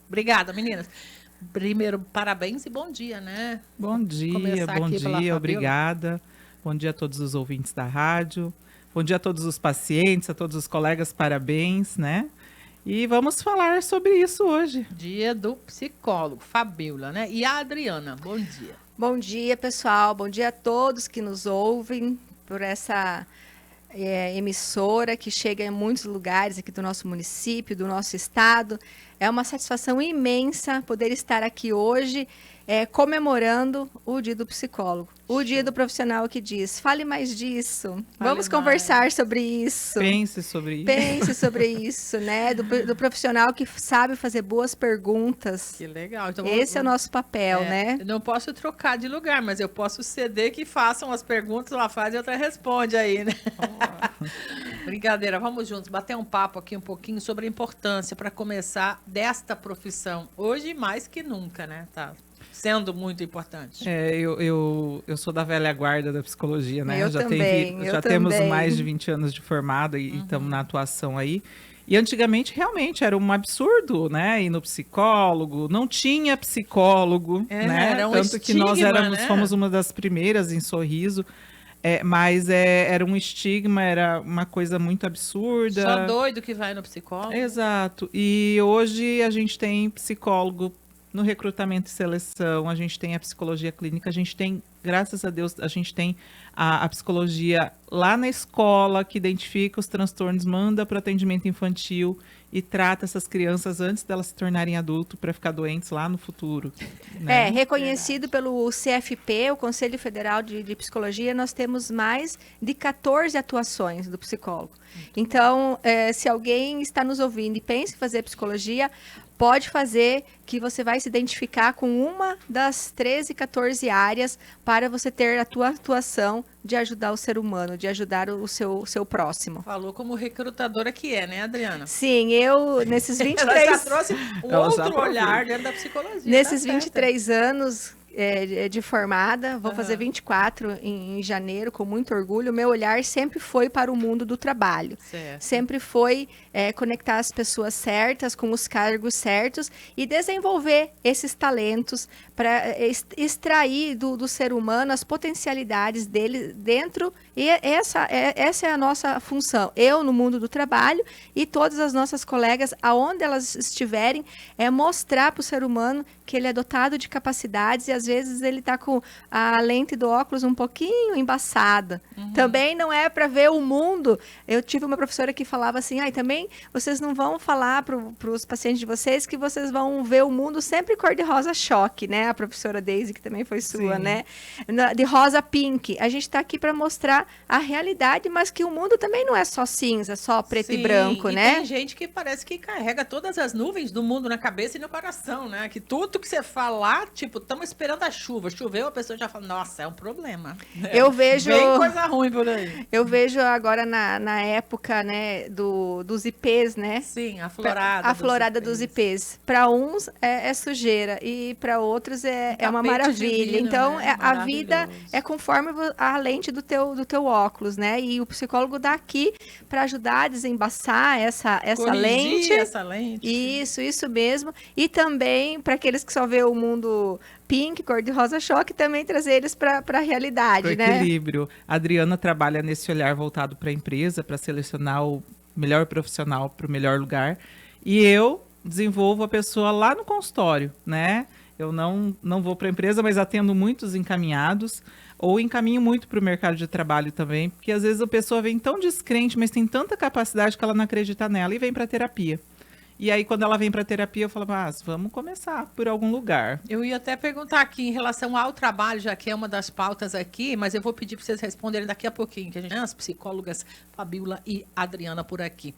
Obrigada, meninas. Primeiro, parabéns e bom dia, né? Bom dia, obrigada. Bom dia a todos os ouvintes da rádio. Bom dia a todos os pacientes, a todos os colegas, parabéns, né? E vamos falar sobre isso hoje. Dia do psicólogo, Fabíola, né? E a Adriana, bom dia. Bom dia, pessoal. Bom dia a todos que nos ouvem por essa emissora que chega em muitos lugares aqui do nosso município, do nosso estado. É uma satisfação imensa poder estar aqui hoje comemorando o Dia do Psicólogo. O Dia do Profissional que diz, fale mais disso, vamos conversar sobre isso. Pense sobre isso. Pense sobre isso, né? Do profissional que sabe fazer boas perguntas. Que legal. Então, esse é o nosso papel, né? Eu não posso trocar de lugar, mas eu posso ceder que façam as perguntas, uma faz e outra responde aí, né? Brincadeira, vamos juntos bater um papo aqui um pouquinho sobre a importância para começar desta profissão. Hoje mais que nunca, né? Tá sendo muito importante. Eu sou da velha guarda da psicologia, né? Eu também. Já temos mais de 20 anos de formado e estamos na atuação aí. E antigamente, realmente, era um absurdo, né? Ir no psicólogo, não tinha psicólogo, né? Era um Tanto estigma, que nós fomos uma das primeiras em Sorriso. Mas era um estigma, era uma coisa muito absurda. Só doido que vai no psicólogo. Exato. E hoje a gente tem psicólogo no recrutamento e seleção, a gente tem a psicologia clínica, a gente tem, graças a Deus, a gente tem a psicologia lá na escola, que identifica os transtornos, manda para o atendimento infantil e trata essas crianças antes delas se tornarem adultos para ficar doentes lá no futuro. Né? Reconhecido pelo CFP, o Conselho Federal de Psicologia, nós temos mais de 14 atuações do psicólogo. Então, se alguém está nos ouvindo e pensa em fazer psicologia, pode fazer que você vai se identificar com uma das 13, 14 áreas para você ter a tua atuação de ajudar o ser humano, de ajudar o seu próximo. Falou como recrutadora que é, né, Adriana? Sim, eu nesses 23... Ela já trouxe outro olhar dentro da psicologia. Nesses 23 anos de formada, vou fazer 24 em janeiro, com muito orgulho. Meu olhar sempre foi para o mundo do trabalho. Certo. Sempre foi conectar as pessoas certas, com os cargos certos e desenvolver esses talentos para extrair do ser humano as potencialidades dele dentro. E essa é a nossa função. Eu, no mundo do trabalho, e todas as nossas colegas, aonde elas estiverem, é mostrar para o ser humano que ele é dotado de capacidades e às vezes ele está com a lente do óculos um pouquinho embaçada. Também não é para ver o mundo. Eu tive uma professora que falava assim, também vocês não vão falar para os pacientes de vocês que vocês vão ver o mundo sempre cor-de-rosa choque, né? A professora Daisy, que também foi sua, Sim. né? De rosa pink. A gente está aqui para mostrar a realidade, mas que o mundo também não é só cinza, só preto e branco, né? Tem gente que parece que carrega todas as nuvens do mundo na cabeça e no coração, né? Que tudo que você falar, tipo, estamos esperando a chuva. Choveu, a pessoa já fala, nossa, é um problema. Eu vejo... Bem coisa ruim por aí. Eu vejo agora na época, né, dos IPs, né? Sim, a florada. A florada dos IPs. Para uns é sujeira e para outros é uma maravilha. Divino, Então, né? a vida é conforme a lente do teu óculos, né? E o psicólogo dá aqui para ajudar a desembaçar essa lente. Essa lente. Isso mesmo. E também para aqueles que só vê o mundo pink, cor-de-rosa choque, também trazer eles para a realidade, Pro né? equilíbrio. A Adriana trabalha nesse olhar voltado para a empresa, para selecionar o melhor profissional para o melhor lugar. E eu desenvolvo a pessoa lá no consultório, né? Eu não vou para a empresa, mas atendo muitos encaminhados, ou encaminho muito para o mercado de trabalho também, porque às vezes a pessoa vem tão descrente, mas tem tanta capacidade que ela não acredita nela e vem para terapia. E aí, quando ela vem para terapia, eu falo, mas vamos começar por algum lugar. Eu ia até perguntar aqui em relação ao trabalho, já que é uma das pautas aqui, mas eu vou pedir para vocês responderem daqui a pouquinho, que a gente tem as psicólogas Fabíola e Adriana por aqui.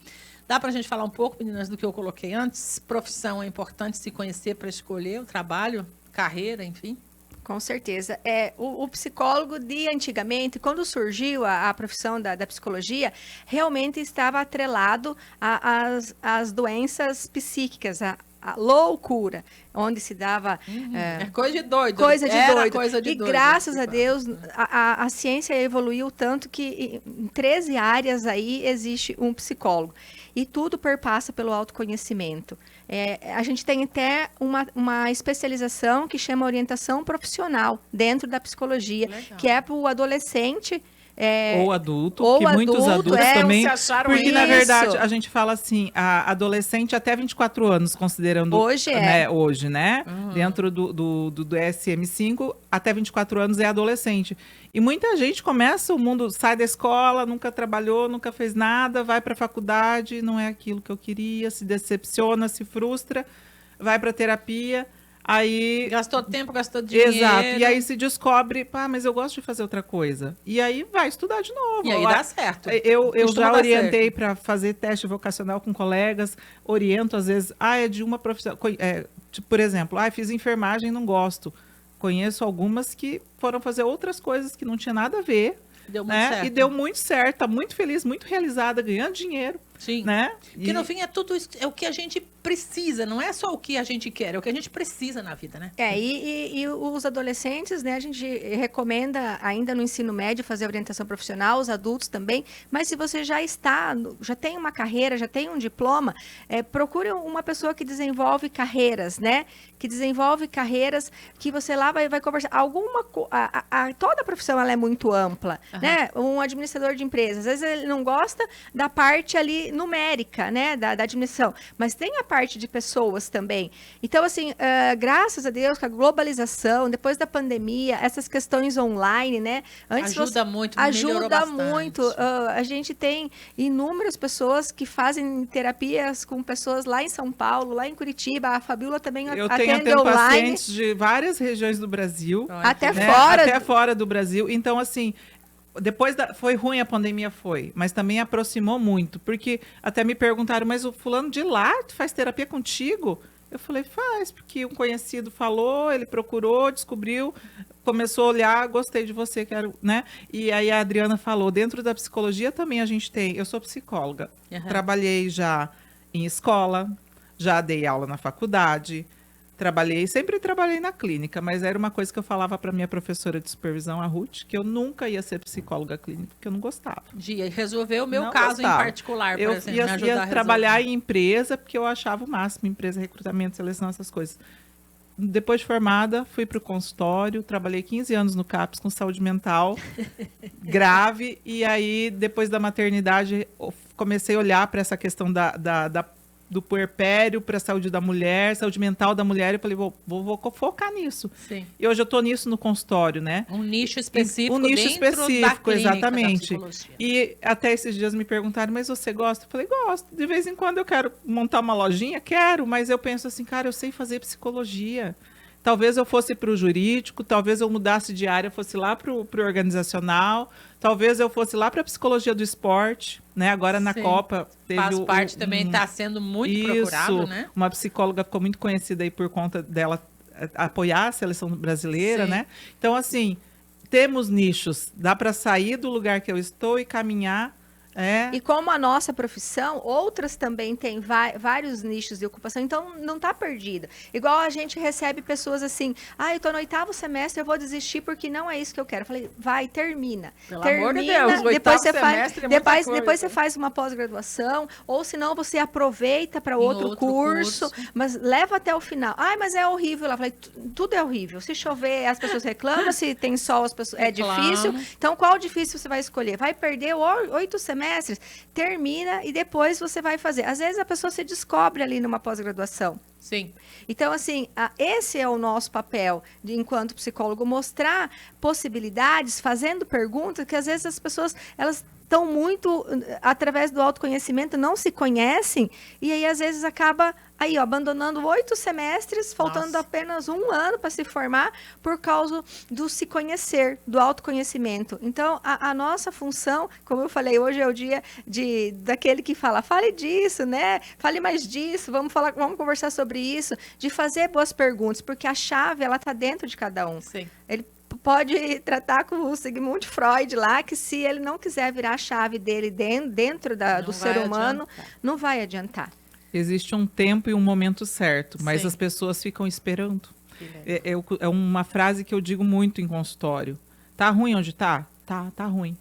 Dá para a gente falar um pouco, meninas, do que eu coloquei antes? Profissão é importante se conhecer para escolher o trabalho, carreira, enfim? Com certeza. O psicólogo de antigamente, quando surgiu a profissão da psicologia, realmente estava atrelado às doenças psíquicas, a loucura, onde se dava... É coisa de doido. Coisa de Era doido. coisa de E doido, graças a tipo. Deus, a ciência evoluiu tanto que em 13 áreas aí existe um psicólogo. E tudo perpassa pelo autoconhecimento. A gente tem até uma especialização que chama orientação profissional dentro da psicologia, Legal. que é para o adolescente... Ou adulto, ou que muitos adulto, adultos também. se acharam Porque, na isso. verdade, a gente fala assim, a adolescente até 24 anos, considerando. Hoje né, hoje, né? Dentro do DSM-5, até 24 anos é adolescente. E muita gente começa, o mundo sai da escola, nunca trabalhou, nunca fez nada, vai para a faculdade, não é aquilo que eu queria, se decepciona, se frustra, vai para terapia. Aí Gastou tempo, gastou dinheiro. exato. E aí se descobre, pá, mas eu gosto de fazer outra coisa. E aí vai estudar de novo. E aí dá certo. Eu Costuma já dar orientei para fazer teste vocacional com colegas, oriento às vezes, é de uma profissão. Tipo, por exemplo, fiz enfermagem, não gosto. Conheço algumas que foram fazer outras coisas que não tinha nada a ver. Deu muito né? certo. E deu muito certo, tá muito feliz, muito realizada, ganhando dinheiro. Sim. Né? Que no fim é tudo isso, é o que a gente precisa, não é só o que a gente quer, é o que a gente precisa na vida, né? E os adolescentes, né, a gente recomenda ainda no ensino médio fazer orientação profissional, os adultos também, mas se você já tem uma carreira, já tem um diploma, procure uma pessoa que desenvolve carreiras, né? Que desenvolve carreiras que você lá vai conversar. Toda profissão ela é muito ampla, né? Um administrador de empresas, às vezes ele não gosta da parte ali numérica, né? Da administração, mas tem a parte de pessoas também. Então, assim, graças a Deus, com a globalização, depois da pandemia, essas questões online, né? Ajuda muito, melhorou ajuda bastante. muito. A gente tem inúmeras pessoas que fazem terapias com pessoas lá em São Paulo, lá em Curitiba. A Fabíola também Eu atende tenho online. pacientes de várias regiões do Brasil. Até né? fora. Até fora do Brasil. Então, assim, foi ruim a pandemia, mas também aproximou muito, porque até me perguntaram, mas o fulano de lá faz terapia contigo? Eu falei, faz, porque um conhecido falou, ele procurou, descobriu, começou a olhar, gostei de você, quero, né? E aí a Adriana falou, dentro da psicologia também a gente tem, eu sou psicóloga, trabalhei já em escola, já dei aula na faculdade, sempre trabalhei na clínica, mas era uma coisa que eu falava para minha professora de supervisão, a Ruth, que eu nunca ia ser psicóloga clínica, porque eu não gostava. De resolver o meu Não caso gostava. em particular, por Eu exemplo, me ajudar ia a trabalhar resolver. em empresa, porque eu achava o máximo, empresa, recrutamento, seleção, essas coisas. Depois de formada, fui para o consultório, trabalhei 15 anos no CAPS com saúde mental grave, e aí, depois da maternidade, comecei a olhar para essa questão do puerpério, para a saúde da mulher, saúde mental da mulher, eu falei, vou focar nisso. Sim. E hoje eu estou nisso no consultório, né? Um nicho específico nicho dentro da específico, clínica, exatamente. da psicologia. E até esses dias me perguntaram, mas você gosta? Eu falei, gosto. De vez em quando eu quero montar uma lojinha, quero, mas eu penso assim, cara, eu sei fazer psicologia. Talvez eu fosse para o jurídico, talvez eu mudasse de área, fosse lá para o organizacional, talvez eu fosse lá para a psicologia do esporte, né? Agora na Sim. Copa teve Faz parte também, está sendo muito procurado, né? Uma psicóloga ficou muito conhecida aí por conta dela apoiar a seleção brasileira, Sim. né? Então, assim, temos nichos, dá para sair do lugar que eu estou e caminhar. E como a nossa profissão, outras também têm vários nichos de ocupação, então não está perdida. Igual a gente recebe pessoas assim, eu estou no 8º semestre, eu vou desistir porque não é isso que eu quero. Eu falei, vai, termina. Pelo termina, amor de Deus, depois você semestre é muita coisa. depois você faz uma pós-graduação, ou senão você aproveita para outro curso, mas leva até o final. Mas é horrível lá. Eu falei, tudo é horrível. Se chover, as pessoas reclamam, se tem sol, as pessoas difícil. Então, qual difícil você vai escolher? Vai perder 8 semestres? Termina e depois você vai fazer. Às vezes a pessoa se descobre ali numa pós-graduação. Sim. Então, assim, esse é o nosso papel enquanto psicólogo, mostrar possibilidades, fazendo perguntas, que às vezes as pessoas, elas estão muito, através do autoconhecimento, não se conhecem, e aí às vezes acaba abandonando 8 semestres, faltando apenas 1 ano para se formar, por causa do se conhecer, do autoconhecimento. Então, a nossa função, como eu falei, hoje é o dia daquele que fala, fale disso, né? Fale mais disso, vamos conversar sobre isso, de fazer boas perguntas, porque a chave, ela está dentro de cada um. Sim. Ele pode tratar com o Sigmund Freud lá, que se ele não quiser virar a chave dele dentro do ser humano, não vai adiantar. Existe um tempo e um momento certo, mas Sim. as pessoas ficam esperando. Que legal. É uma frase que eu digo muito em consultório. Tá ruim onde tá? Tá ruim.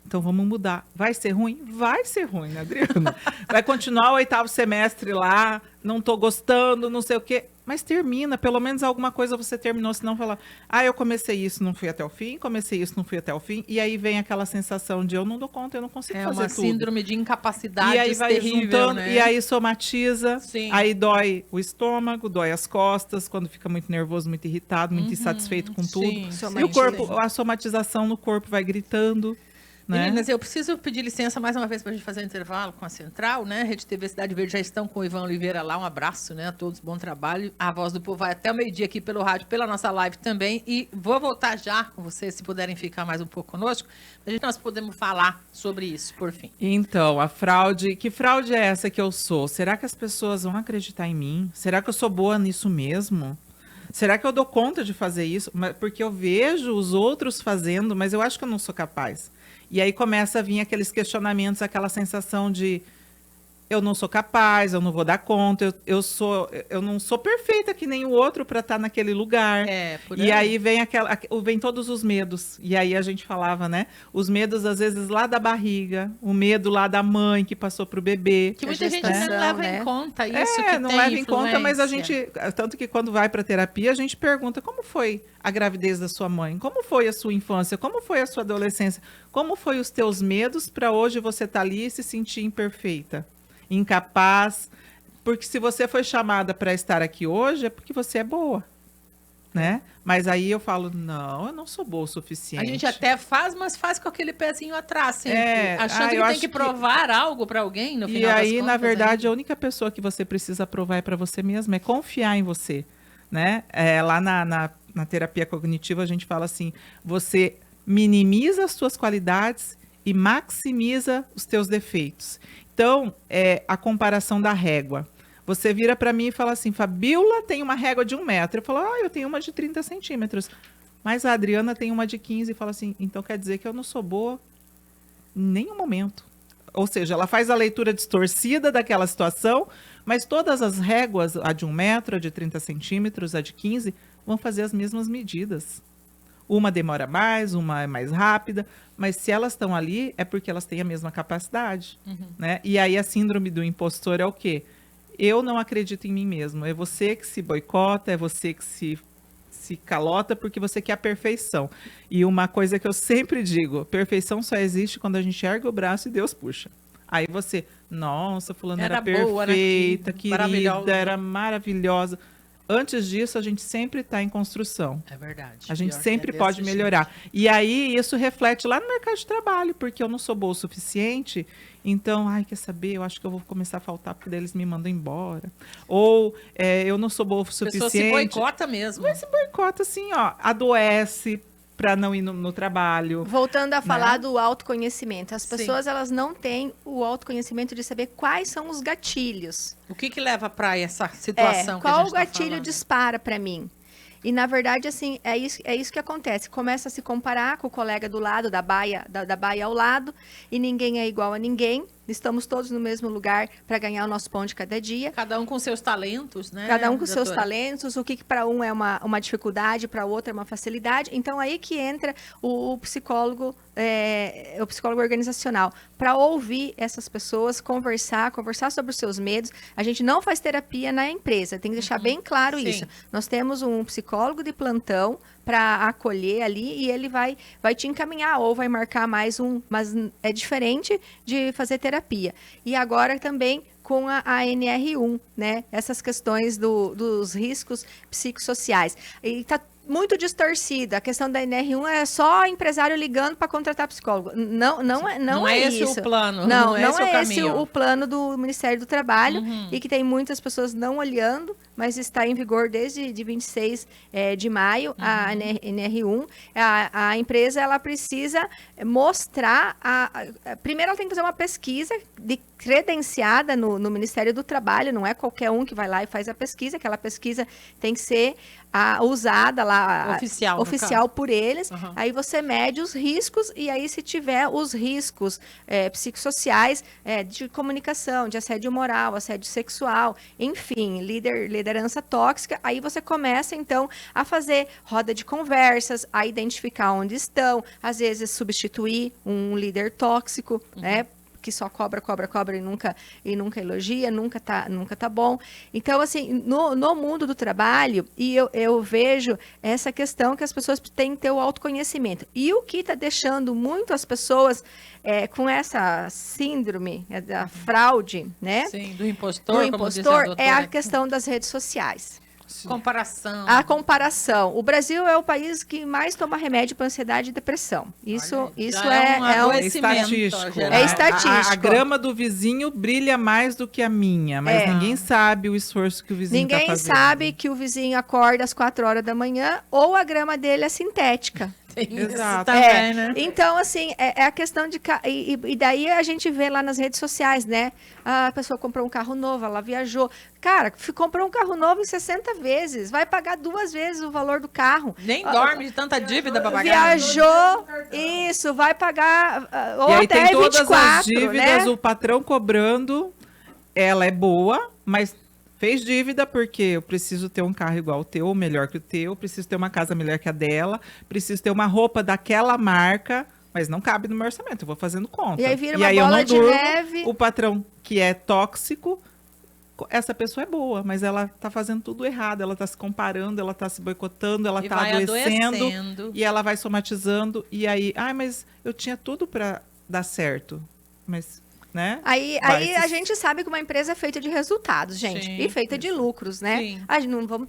Então vamos mudar. Vai ser ruim? Vai ser ruim, né, Adriana? Vai continuar o 8º semestre lá, não tô gostando, não sei o quê. Mas termina, pelo menos alguma coisa você terminou, senão falar, eu comecei isso, não fui até o fim, comecei isso, não fui até o fim, e aí vem aquela sensação de eu não dou conta, eu não consigo É fazer uma tudo. síndrome de incapacidade E aí vai terrível, juntando, né? e aí somatiza, Sim. aí dói o estômago, dói as costas, quando fica muito nervoso, muito irritado, muito insatisfeito com tudo. Sim, E sim. o corpo, a somatização no corpo vai gritando, né? Meninas, eu preciso pedir licença mais uma vez para a gente fazer um intervalo com a Central, né? Rede TV Cidade Verde já estão com o Ivan Oliveira lá. Um abraço, né? A todos, bom trabalho. A Voz do Povo vai até o meio-dia aqui pelo rádio, pela nossa live também. E vou voltar já com vocês, se puderem ficar mais um pouco conosco, para nós podemos falar sobre isso, por fim. Então, a fraude, que fraude é essa que eu sou? Será que as pessoas vão acreditar em mim? Será que eu sou boa nisso mesmo? Será que eu dou conta de fazer isso? Porque eu vejo os outros fazendo, mas eu acho que eu não sou capaz. E aí começa a vir aqueles questionamentos, aquela sensação de eu não sou capaz, eu não vou dar conta, eu não sou perfeita que nem o outro para estar naquele lugar. Por E aí vem todos os medos. E aí a gente falava, né? Os medos, às vezes, lá da barriga, o medo lá da mãe que passou pro bebê. Que muita gente gestação, não leva né? em conta isso, que Não tem leva em conta, mas a influência. gente, tanto que quando vai para terapia, a gente pergunta como foi a gravidez da sua mãe, como foi a sua infância, como foi a sua adolescência, como foi os teus medos para hoje você estar ali e se sentir imperfeita, incapaz, porque se você foi chamada para estar aqui hoje é porque você é boa, né? Mas aí eu falo, não, eu não sou boa o suficiente. A gente até faz, mas faz com aquele pezinho atrás, sempre, achando que eu tem acho que provar algo para alguém, no E final das aí, contas, na verdade, né? a única pessoa que você precisa provar é para você mesma, é confiar em você, né? Lá na terapia cognitiva, a gente fala assim, você minimiza as suas qualidades e maximiza os teus defeitos. Então, a comparação da régua. Você vira para mim e fala assim, Fabíola tem uma régua de 1 metro. Eu falo, eu tenho uma de 30 centímetros. Mas a Adriana tem uma de 15 e fala assim, então quer dizer que eu não sou boa em nenhum momento. Ou seja, ela faz a leitura distorcida daquela situação, mas todas as réguas, a de 1 metro, a de 30 centímetros, a de 15, vão fazer as mesmas medidas. Uma demora mais, uma é mais rápida, mas se elas estão ali, é porque elas têm a mesma capacidade. Né? E aí a síndrome do impostor é o quê? Eu não acredito em mim mesmo. É você que se boicota, é você que se calota porque você quer a perfeição. E uma coisa que eu sempre digo, perfeição só existe quando a gente ergue o braço e Deus puxa. Aí você, nossa, fulana era boa, perfeita, né? querida, era maravilhosa. Antes disso, a gente sempre está em construção. É verdade. A gente Pior que sempre é pode desse melhorar. E aí, isso reflete lá no mercado de trabalho, porque eu não sou boa o suficiente. Então, quer saber? Eu acho que eu vou começar a faltar, porque daí eles me mandam embora. Ou eu não sou boa o jeito. A suficiente. pessoa se boicota mesmo. Mas se boicota, assim, adoece para não ir no trabalho. Voltando a né? falar do autoconhecimento. As Sim. pessoas, elas não têm o autoconhecimento de saber quais são os gatilhos. O que leva para essa situação que a qual gente o tá gatilho falando? dispara para mim? E, na verdade, assim, é isso que acontece. Começa a se comparar com o colega do lado, da baia ao lado, e ninguém é igual a ninguém. Estamos todos no mesmo lugar para ganhar o nosso pão de cada dia. Cada um com seus talentos, né? Cada um com seus doutora? talentos, o que para um é uma dificuldade, para o outro é uma facilidade. Então, aí que entra o psicólogo organizacional, para ouvir essas pessoas, conversar sobre os seus medos. A gente não faz terapia na empresa, tem que deixar bem claro Sim. isso. Nós temos um psicólogo de plantão para acolher ali e ele vai te encaminhar ou vai marcar mais mas é diferente de fazer terapia. E agora também com a NR1, né? Essas questões dos riscos psicossociais. E tá muito distorcida. A questão da NR1 é só empresário ligando para contratar psicólogo. Não é esse isso. o plano. Não é esse o é esse caminho. o plano do Ministério do Trabalho e que tem muitas pessoas não olhando, mas está em vigor desde de 26 de maio, a NR1. A empresa ela precisa mostrar... primeiro, ela tem que fazer uma pesquisa credenciada no Ministério do Trabalho, não é qualquer um que vai lá e faz a pesquisa, aquela pesquisa tem que ser usada lá lá Oficial, no oficial por eles. Uhum. Aí você mede os riscos e aí se tiver os riscos psicossociais de comunicação, de assédio moral, assédio sexual, enfim, liderança tóxica, aí você começa então a fazer roda de conversas, a identificar onde estão, às vezes substituir um líder tóxico, né? Que só cobra e nunca elogia, nunca tá bom. Então, assim, no mundo do trabalho, e eu vejo essa questão que as pessoas têm que ter o autoconhecimento. E o que está deixando muito as pessoas com essa síndrome da fraude, né? Sim, do impostor, do como diz a impostor, doutora é a aqui. questão das redes sociais. Comparação. A comparação. O Brasil é o país que mais toma remédio para ansiedade e depressão. Isso já é um adoecimento, estatístico. geral. É estatístico. A grama do vizinho brilha mais do que a minha, mas ninguém sabe o esforço que o vizinho está Ninguém fazendo. sabe que o vizinho acorda às 4 horas da manhã ou a grama dele é sintética. Tem isso Exato. também, né? Então, assim, é a questão de... E daí a gente vê lá nas redes sociais, né? A pessoa comprou um carro novo, ela viajou. Cara, comprou um carro novo em 60 vezes. Vai pagar 2 vezes o valor do carro. Nem dorme de tanta dívida para pagar. Viajou, isso, vai pagar ou E aí até tem todas 24, as dívidas, né? o patrão cobrando, ela é boa, mas fez dívida porque eu preciso ter um carro igual ao teu, ou melhor que o teu, preciso ter uma casa melhor que a dela, preciso ter uma roupa daquela marca, mas não cabe no meu orçamento, eu vou fazendo conta. E aí vira uma eu bola não de durmo, neve. o patrão que é tóxico, essa pessoa é boa, mas ela tá fazendo tudo errado, ela tá se comparando, ela tá se boicotando, ela E tá vai adoecendo, adoecendo. e ela vai somatizando, e aí, mas eu tinha tudo para dar certo, mas, né? Aí Vai a se- gente sabe que uma empresa é feita de resultados, gente, Sim. e feita de lucros, né? Sim. A gente não vamos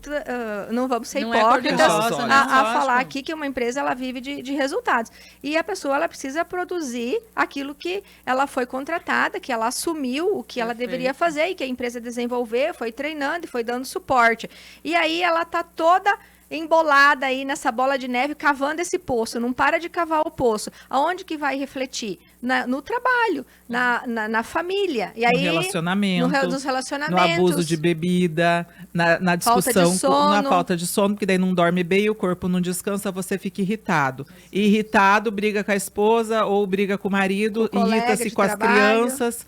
ser Não é hipócritas cor-de-rosa, né? a Lógico. falar aqui que uma empresa ela vive de resultados. E a pessoa ela precisa produzir aquilo que ela foi contratada, que ela assumiu o que ela Perfeito. deveria fazer e que a empresa desenvolveu, foi treinando e foi dando suporte. E aí ela tá toda embolada aí nessa bola de neve, cavando esse poço, não para de cavar o poço. Aonde que vai refletir? No trabalho, na família. E aí, No relacionamento, nos no relacionamentos. abuso de bebida, na Falta de discussão, na sono. falta de sono, porque daí não dorme bem, o corpo não descansa, você fica irritado. E irritado, briga com a esposa ou briga com o marido, Com o colega irrita-se de com as trabalho. crianças,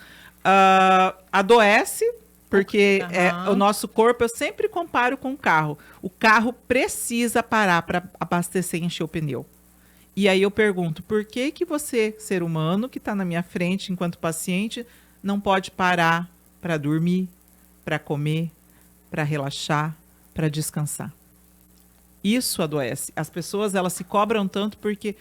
adoece, porque Aham. o nosso corpo, eu sempre comparo com o carro. O carro precisa parar para abastecer e encher o pneu. E aí eu pergunto, por que que você, ser humano, que está na minha frente enquanto paciente, não pode parar para dormir, para comer, para relaxar, para descansar? Isso adoece. As pessoas, elas se cobram tanto porque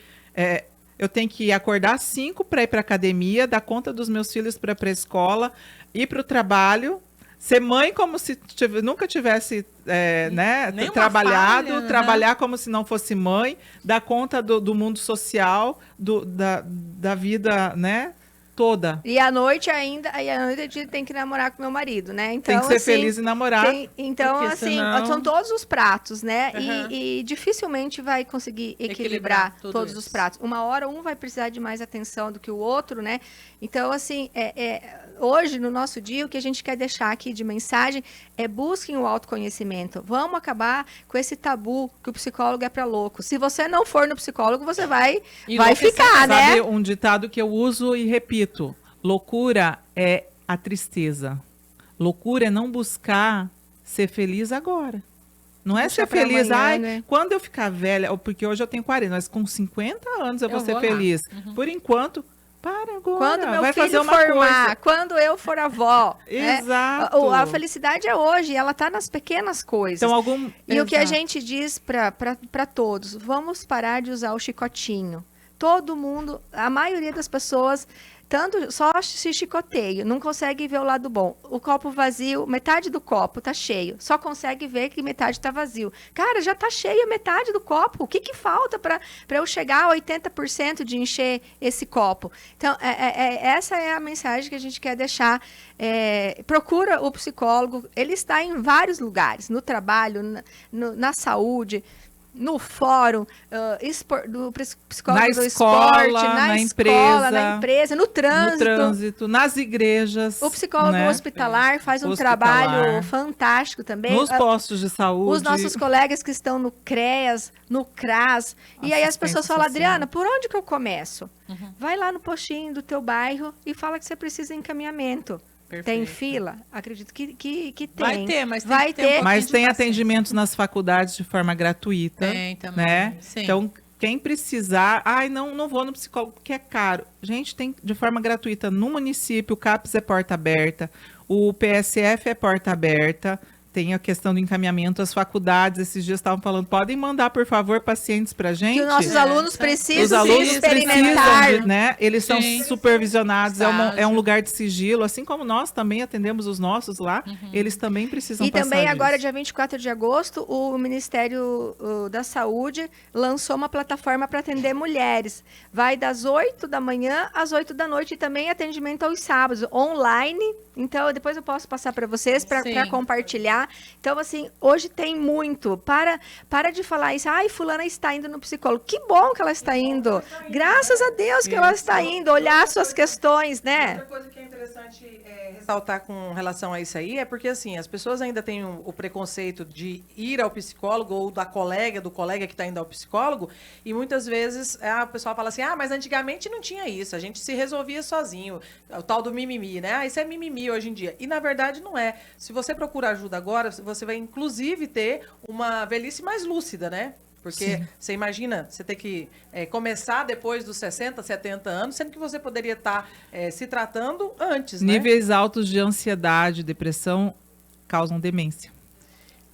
eu tenho que acordar às 5 para ir para academia, dar conta dos meus filhos para a pré-escola, ir para o trabalho, ser mãe como se nunca tivesse né, Nenhuma trabalhado, falha, né? trabalhar como se não fosse mãe, dar conta do mundo social, da vida, né, toda. E à noite ainda, aí à noite a gente tem que namorar com meu marido, né? Então, Tem que ser assim, feliz e namorar. então, Porque assim, senão- são todos os pratos, né? Uhum. E dificilmente vai conseguir Equilibrar equilibrar tudo todos isso. os pratos. Uma hora um vai precisar de mais atenção do que o outro, né? Então, assim, hoje, no nosso dia, o que a gente quer deixar aqui de mensagem é busquem o autoconhecimento. Vamos acabar com esse tabu que o psicólogo é para louco. Se você não for no psicólogo, você vai Enlouquecer, ficar, né? Sabe um ditado que eu uso e repito? Loucura é a tristeza. Loucura é não buscar ser feliz agora. Não é Deixa ser pra feliz, amanhã, né? quando eu ficar velha, porque hoje eu tenho 40, mas com 50 anos eu vou ser vou lá. feliz. Por enquanto, para agora. Quando meu vai filho fazer uma formar, coisa. quando eu for avó. né? Exato. A felicidade é hoje, ela tá nas pequenas coisas. Então, algum... E o que a Exato. gente diz para todos, vamos parar de usar o chicotinho. Todo mundo, a maioria das pessoas, tanto só se chicoteia, não consegue ver o lado bom. O copo vazio, metade do copo tá cheio, só consegue ver que metade tá vazio. Cara, já tá cheia metade do copo. O que que falta para eu chegar a 80% de encher esse copo? Então, essa é a mensagem que a gente quer deixar. Procura o psicólogo, ele está em vários lugares, no trabalho, na saúde. no fórum, do psicólogo Na do escola, esporte, na empresa, na empresa, no trânsito. Nas igrejas. O psicólogo né? hospitalar faz um Hospitalar. trabalho fantástico também. Nos postos de saúde. Os nossos colegas que estão no CREAS, no CRAS. E aí as pessoas falam, social. Adriana, por onde que eu começo? Vai lá no postinho do teu bairro e fala que você precisa de encaminhamento. Perfeito. Tem fila? Acredito que tem. Vai ter, mas tem Vai que ter um pouquinho Mas de tem paciência. atendimentos nas faculdades de forma gratuita. Tem também, Né? sim. Então, quem precisar... não vou no psicólogo porque é caro. Gente, tem de forma gratuita no município, o CAPS é porta aberta, o PSF é porta aberta, tem a questão do encaminhamento, as faculdades, esses dias estavam falando, podem mandar, por favor, pacientes pra gente? Que os nossos alunos Os precisam alunos se experimentar. precisam, né? Eles são Sim. supervisionados, é um Estágio. lugar de sigilo, assim como nós também atendemos os nossos lá, eles também precisam E passar também agora, disso. dia 24 de agosto, o Ministério da Saúde lançou uma plataforma para atender mulheres. Vai das 8 da manhã às 8 da noite e também atendimento aos sábados, online. Então, depois eu posso passar para vocês para Sim. compartilhar. Então, assim, hoje tem muito. Para de falar isso. Ai, fulana está indo no psicólogo. Que bom que ela está indo. Graças a Deus que ela está indo. Olhar suas questões, né? Outra coisa que é interessante ressaltar com relação a isso aí é porque, assim, as pessoas ainda têm o preconceito de ir ao psicólogo ou do colega que está indo ao psicólogo, e muitas vezes o pessoal fala assim, mas antigamente não tinha isso, a gente se resolvia sozinho, o tal do mimimi, né? Isso é mimimi hoje em dia. E, na verdade, não é. Se você procura ajuda agora, você vai, inclusive, ter uma velhice mais lúcida, né? Porque você imagina, você ter que começar depois dos 60, 70 anos, sendo que você poderia estar se tratando antes, né? Níveis altos de ansiedade, depressão causam demência.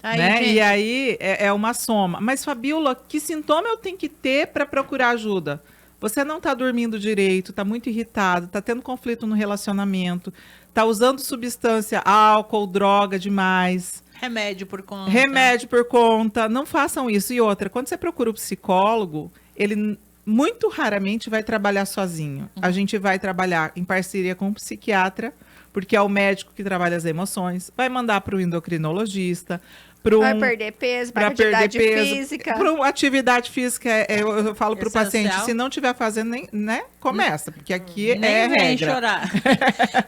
Tá aí, né? gente. E aí é uma soma. Mas, Fabíola, que sintoma eu tenho que ter para procurar ajuda? Você não está dormindo direito, está muito irritado, está tendo conflito no relacionamento, está usando substância, álcool, droga demais. Remédio por conta. Remédio por conta. Não façam isso. E outra, quando você procura o psicólogo, ele muito raramente vai trabalhar sozinho. A gente vai trabalhar em parceria com o psiquiatra, porque é o médico que trabalha as emoções, vai mandar para o endocrinologista, Vai perder peso, para atividade física. Para atividade física, eu falo para o Essencial. paciente, se não estiver fazendo, né, começa, porque aqui Nem é vem regra. chorar.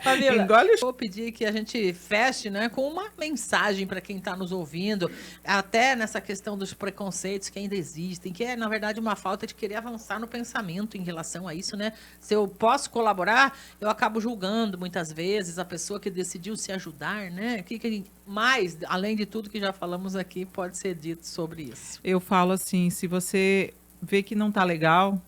Fabíola, Engole o vou pedir que a gente feche, né, com uma mensagem para quem está nos ouvindo, até nessa questão dos preconceitos que ainda existem, que é, na verdade, uma falta de querer avançar no pensamento em relação a isso, né? Se eu posso colaborar, eu acabo julgando muitas vezes a pessoa que decidiu se ajudar, né? O que mais, além de tudo que já falamos aqui, pode ser dito sobre isso? Eu falo assim, se você vê que não tá legal,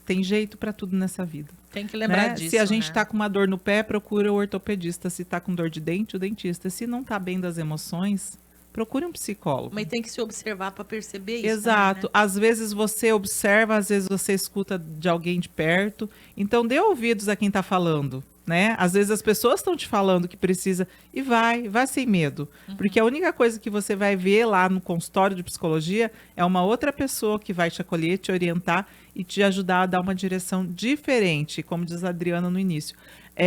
tem jeito para tudo nessa vida. Tem que lembrar Né? disso, Se a gente né? tá com uma dor no pé, procura o ortopedista. Se tá com dor de dente, o dentista. Se não tá bem das emoções, procure um psicólogo. Mas tem que se observar para perceber isso. Exato. Também, né? Às vezes você observa, às vezes você escuta de alguém de perto. Então, dê ouvidos a quem está falando, né? Às vezes as pessoas estão te falando que precisa e vai sem medo. Porque a única coisa que você vai ver lá no consultório de psicologia é uma outra pessoa que vai te acolher, te orientar e te ajudar a dar uma direção diferente, como diz a Adriana no início.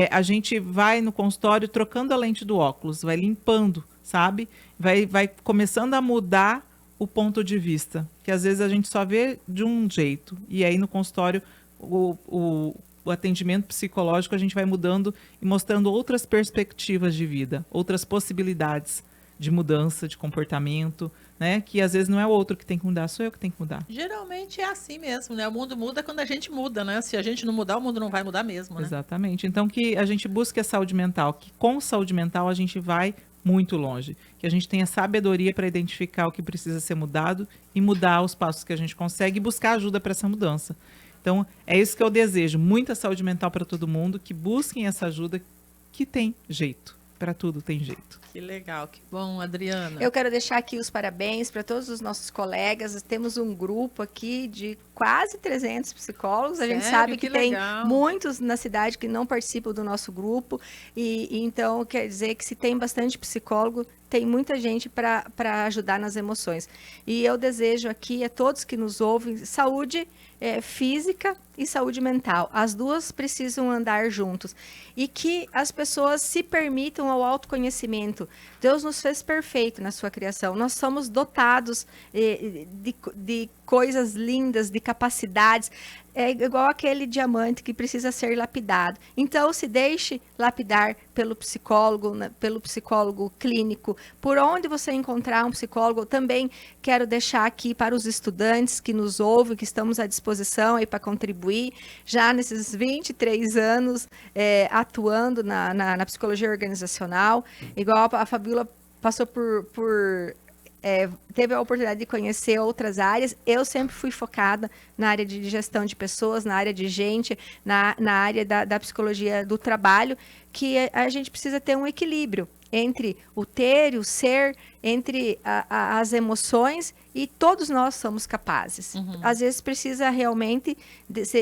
A gente vai no consultório trocando a lente do óculos, vai limpando, sabe? Vai começando a mudar o ponto de vista, que às vezes a gente só vê de um jeito. E aí no consultório, o atendimento psicológico, a gente vai mudando e mostrando outras perspectivas de vida, outras possibilidades de mudança, de comportamento, né? Que às vezes não é o outro que tem que mudar, sou eu que tenho que mudar. Geralmente é assim mesmo, né? O mundo muda quando a gente muda, né? Se a gente não mudar, o mundo não vai mudar mesmo, né? Exatamente. Então, que a gente busque a saúde mental, que com saúde mental a gente vai muito longe. Que a gente tenha sabedoria para identificar o que precisa ser mudado e mudar os passos que a gente consegue e buscar ajuda para essa mudança. Então, é isso que eu desejo. Muita saúde mental para todo mundo, que busquem essa ajuda, que tem jeito. Para tudo tem jeito. Que legal, que bom, Adriana. Eu quero deixar aqui os parabéns para todos os nossos colegas. Temos um grupo aqui de quase 300 psicólogos. A gente Sério? sabe que tem legal. muitos na cidade que não participam do nosso grupo. E então, quer dizer que se tem bastante psicólogo, tem muita gente para ajudar nas emoções. E eu desejo aqui a todos que nos ouvem saúde física e saúde mental. As duas precisam andar juntos. E que as pessoas se permitam ao autoconhecimento. Deus nos fez perfeito na sua criação. Nós somos dotados de coisas lindas, de capacidades. É igual aquele diamante que precisa ser lapidado. Então, se deixe lapidar pelo psicólogo clínico. Por onde você encontrar um psicólogo, também quero deixar aqui para os estudantes que nos ouvem, que estamos à disposição aí para contribuir, já nesses 23 anos atuando na psicologia organizacional. Igual a Fabíola passou teve a oportunidade de conhecer outras áreas. Eu sempre fui focada na área de gestão de pessoas, na área de gente, na área da psicologia do trabalho, que a gente precisa ter um equilíbrio entre o ter e o ser, entre as emoções, e todos nós somos capazes. Às vezes precisa realmente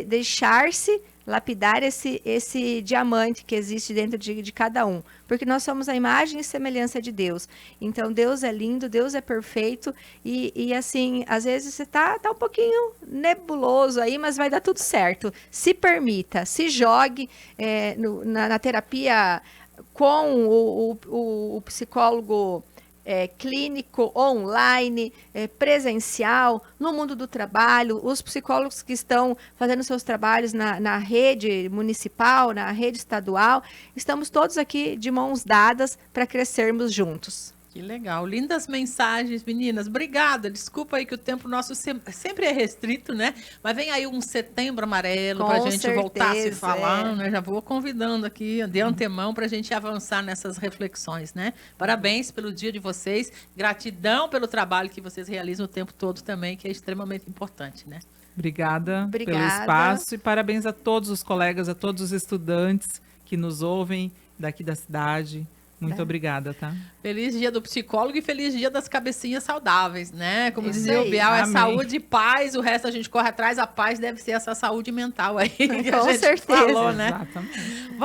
deixar-se lapidar esse diamante que existe dentro de cada um. Porque nós somos a imagem e semelhança de Deus. Então, Deus é lindo, Deus é perfeito. E assim, às vezes você tá um pouquinho nebuloso aí, mas vai dar tudo certo. Se permita, se jogue na terapia com o psicólogo clínico, online, presencial, no mundo do trabalho, os psicólogos que estão fazendo seus trabalhos na rede municipal, na rede estadual, estamos todos aqui de mãos dadas para crescermos juntos. Que legal. Lindas mensagens, meninas. Obrigada. Desculpa aí que o tempo nosso sempre é restrito, né? Mas vem aí um setembro amarelo para a gente voltar a se falar, né? Já vou convidando aqui de antemão para a gente avançar nessas reflexões, né? Parabéns pelo dia de vocês. Gratidão pelo trabalho que vocês realizam o tempo todo também, que é extremamente importante, né? Obrigada pelo espaço e parabéns a todos os colegas, a todos os estudantes que nos ouvem daqui da cidade. Muito obrigada, tá? Feliz dia do psicólogo e feliz dia das cabecinhas saudáveis, né? Como Isso dizia aí. o Bial, é Amém. saúde e paz, o resto a gente corre atrás, a paz deve ser essa saúde mental aí que Com a gente certeza. falou, né? Exatamente.